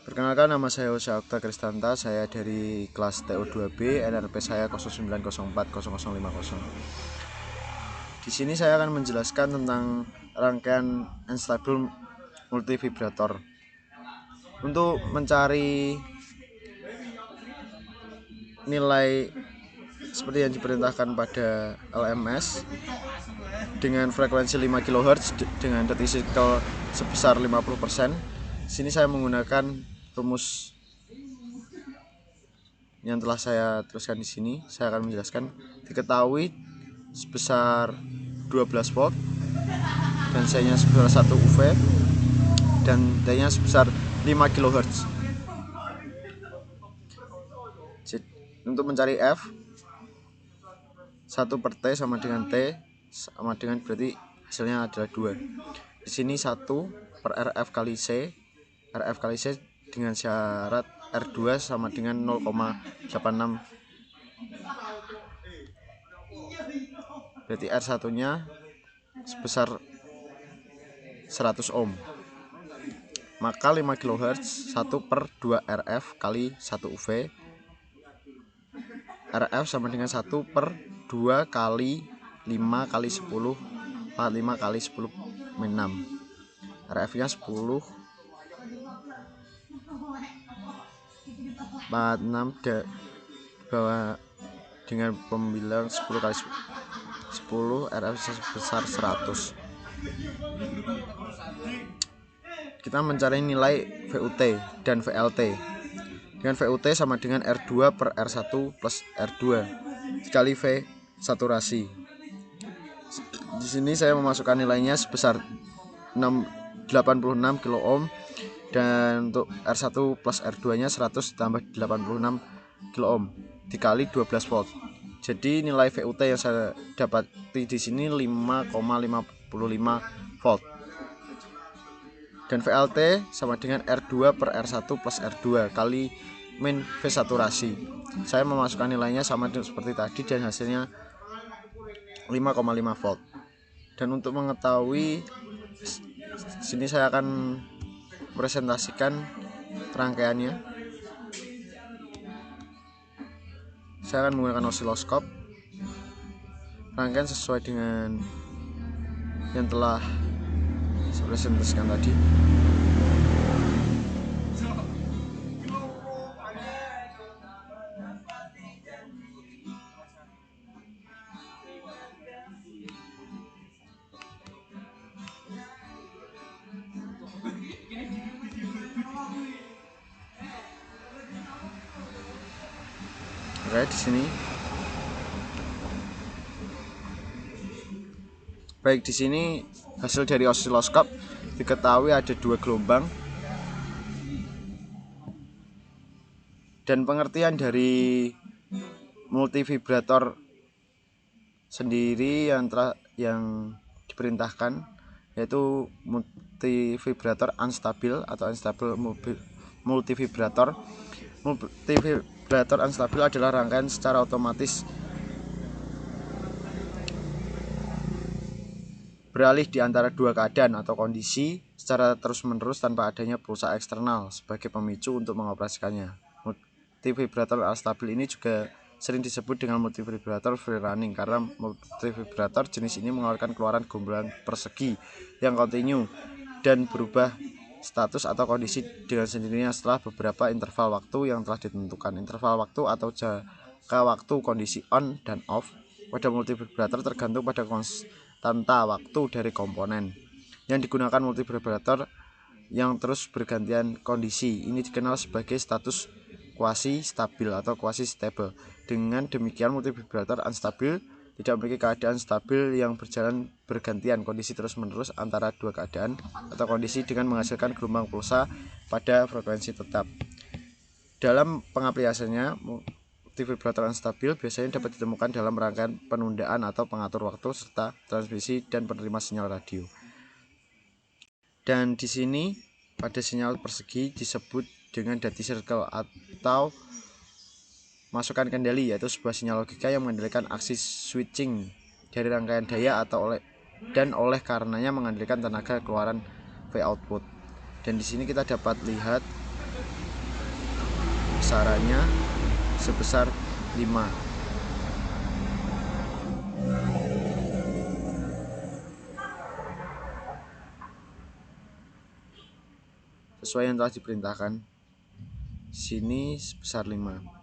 Perkenalkan, nama saya Osha Okta Kristanta, saya dari kelas TO2B, NRP saya 09040050. Di sini saya akan menjelaskan tentang rangkaian unstable multivibrator. Untuk mencari nilai seperti yang diperintahkan pada LMS dengan frekuensi 5 kHz dengan detik sikel sebesar 50%, di sini saya menggunakan rumus yang telah saya tuliskan di sini. Saya akan menjelaskan. Diketahui sebesar 12 volt dan C-nya sebesar 1 UV dan T-nya sebesar 5 kHz. Untuk mencari F, 1 per T sama dengan T sama dengan, berarti hasilnya adalah 2. Di sini 1 per RF kali C. RF kali C dengan syarat R2 sama dengan 0,86, berarti R1 nya sebesar 100 ohm. Maka 5 kHz 1 per 2 RF kali 1 UV. RF sama dengan 1 per 2 kali 5 kali 10 45 kali 10 min 6. RF nya 10 46 bawah dengan pembilang 10 kali 10. RF sebesar 100. Kita mencari nilai VUT dan VLT. Dengan VUT sama dengan R2 per R1 plus R2 dikali V saturasi. Di sini saya memasukkan nilainya sebesar 86 kilo ohm, dan untuk R1 plus R2 nya 100 tambah 86 kilo ohm dikali 12 volt. Jadi nilai VUT yang saya dapati di sini 5,55 volt. Dan VLT sama dengan R2 per R1 plus R2 kali min V saturasi. Saya memasukkan nilainya sama seperti tadi dan hasilnya 5,5 volt. Dan untuk mengetahui, sini saya akan presentasikan rangkaiannya. Saya akan menggunakan osiloskop. Rangkaian sesuai dengan yang telah saya presentasikan tadi. Oke, di sini. Baik, di sini hasil dari osiloskop diketahui ada 2 gelombang. Dan pengertian dari multivibrator sendiri yang diperintahkan yaitu multivibrator unstable atau unstable multivibrator. Multivibrator unstable adalah rangkaian secara otomatis beralih di antara dua keadaan atau kondisi secara terus-menerus tanpa adanya pulsa eksternal sebagai pemicu untuk mengoperasikannya. Multivibrator unstable ini juga sering disebut dengan multivibrator free running karena multivibrator jenis ini mengeluarkan keluaran gombalan persegi yang kontinu dan berubah status atau kondisi dengan sendirinya setelah beberapa interval waktu yang telah ditentukan. Interval waktu atau jangka waktu kondisi on dan off pada multivibrator tergantung pada konstanta waktu dari komponen yang digunakan. Multivibrator yang terus bergantian kondisi ini dikenal sebagai status quasi stabil atau quasi stable. Dengan demikian, multivibrator unstabil tidak memiliki keadaan stabil yang berjalan bergantian kondisi terus-menerus antara dua keadaan atau kondisi dengan menghasilkan gelombang pulsa pada frekuensi tetap. Dalam pengaplikasiannya, multivibrator unstabil biasanya dapat ditemukan dalam rangkaian penundaan atau pengatur waktu serta transmisi dan penerima sinyal radio. Dan di sini pada sinyal persegi disebut dengan duty circle atau masukan kendali, yaitu sebuah sinyal logika yang mengendalikan aksi switching dari rangkaian daya atau oleh karenanya mengendalikan tenaga keluaran V output. Dan di sini kita dapat lihat besarannya sebesar 5. Sesuai yang telah diperintahkan. Di sini sebesar 5.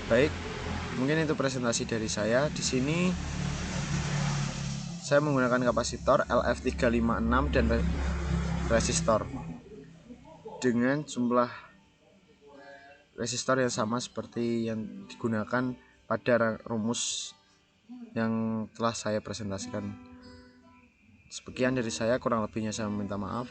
Baik, mungkin itu presentasi dari saya. Di sini saya menggunakan kapasitor LF356 dan resistor dengan jumlah resistor yang sama seperti yang digunakan pada rumus yang telah saya presentasikan. Sekian dari saya, kurang lebihnya saya meminta maaf.